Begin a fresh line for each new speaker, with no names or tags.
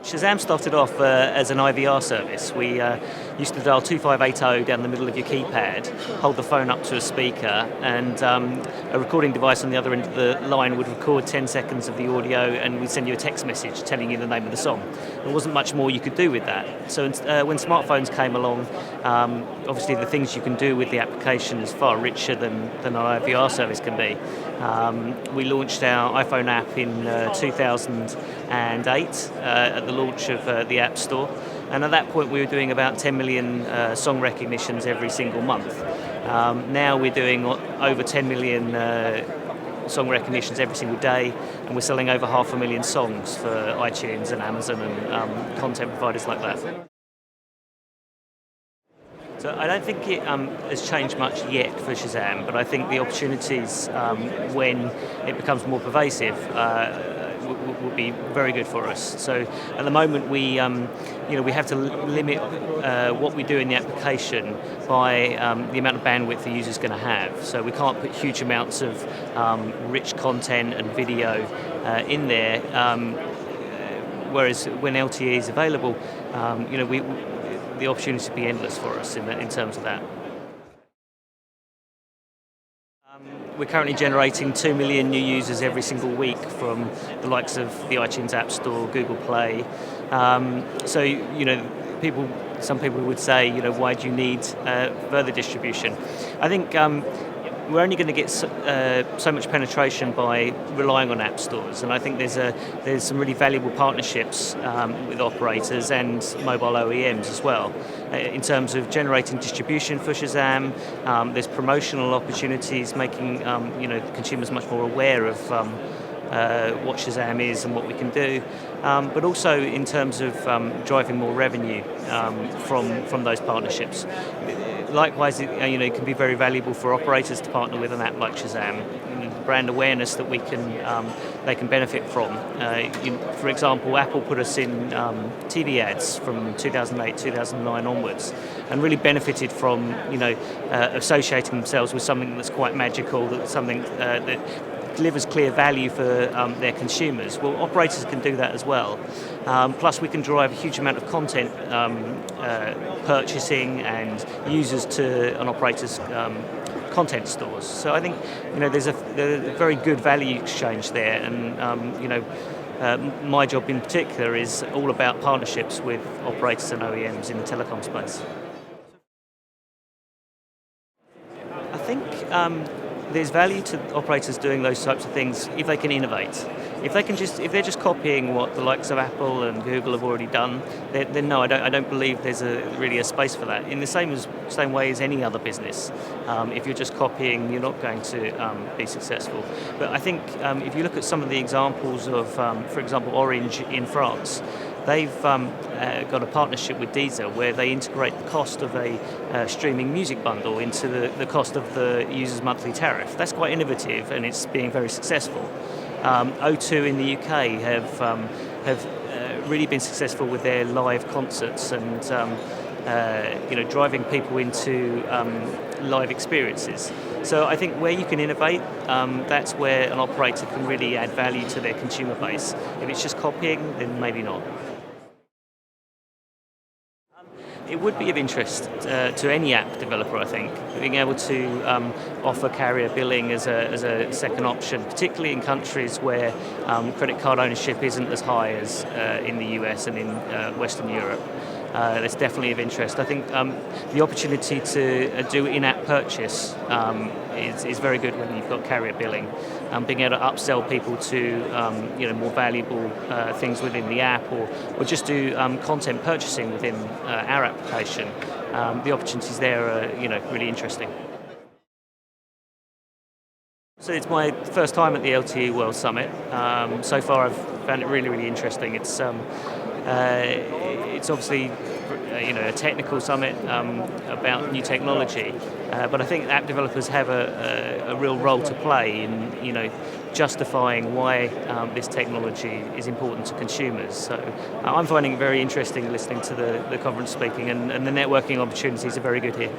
Shazam started off as an IVR service. We used to dial 2580 down the middle of your keypad, hold the phone up to a speaker, and a recording device on the other end of the line would record 10 seconds of the audio, and we'd send you a text message telling you the name of the song. There wasn't much more you could do with that. So when smartphones came along, obviously the things you can do with the application is far richer than an IVR service can be. We launched our iPhone app in 2008 at the launch of the App Store, and at that point we were doing about 10 million song recognitions every single month. Now we're doing over 10 million song recognitions every single day, and we're selling over 500,000 songs for iTunes and Amazon and content providers like that. So I don't think it has changed much yet for Shazam, but I think the opportunities when it becomes more pervasive will be very good for us. So at the moment we have to limit what we do in the application by the amount of bandwidth the user's going to have. So we can't put huge amounts of rich content and video in there. Whereas when LTE is available, the opportunity to be endless for us in terms of that. We're currently generating 2 million new users every single week from the likes of the iTunes App Store, Google Play. Some people would say, why do you need further distribution? I think we're only going to get so much penetration by relying on app stores, and I think there's some really valuable partnerships with operators and mobile OEMs as well. In terms of generating distribution for Shazam, there's promotional opportunities, making consumers much more aware of what Shazam is and what we can do, but also in terms of driving more revenue from those partnerships. Likewise, it can be very valuable for operators to partner with an app like Shazam. Brand awareness that they can benefit from. For example, Apple put us in TV ads from 2008, 2009 onwards, and really benefited from associating themselves with something that's quite magical, that's something that delivers clear value for their consumers. Well, operators can do that as well. Plus, we can drive a huge amount of content purchasing and users to an operator's content stores. So I think there's a very good value exchange there, and my job in particular is all about partnerships with operators and OEMs in the telecom space. I think there's value to operators doing those types of things if they can innovate. If they're just copying what the likes of Apple and Google have already done, then no, I don't believe there's really a space for that. In the same way as any other business, if you're just copying, you're not going to be successful. But I think if you look at some of the examples of, for example, Orange in France, they've got a partnership with Deezer where they integrate the cost of a streaming music bundle into the cost of the user's monthly tariff. That's quite innovative, and it's being very successful. O2 in the UK have really been successful with their live concerts and driving people into live experiences. So I think where you can innovate, that's where an operator can really add value to their consumer base. If it's just copying, then maybe not. It would be of interest to any app developer, I think, being able to offer carrier billing as a second option, particularly in countries where credit card ownership isn't as high as in the US and in Western Europe. That's definitely of interest. I think the opportunity to do in-app purchase is very good when you've got carrier billing. Being able to upsell people to more valuable things within the app, or just do content purchasing within our application. The opportunities there are really interesting. So it's my first time at the LTE World Summit. So far I've found it really, really interesting. It's obviously a technical summit about new technology, but I think app developers have a real role to play in justifying why this technology is important to consumers. So I'm finding it very interesting listening to the conference speaking, and the networking opportunities are very good here.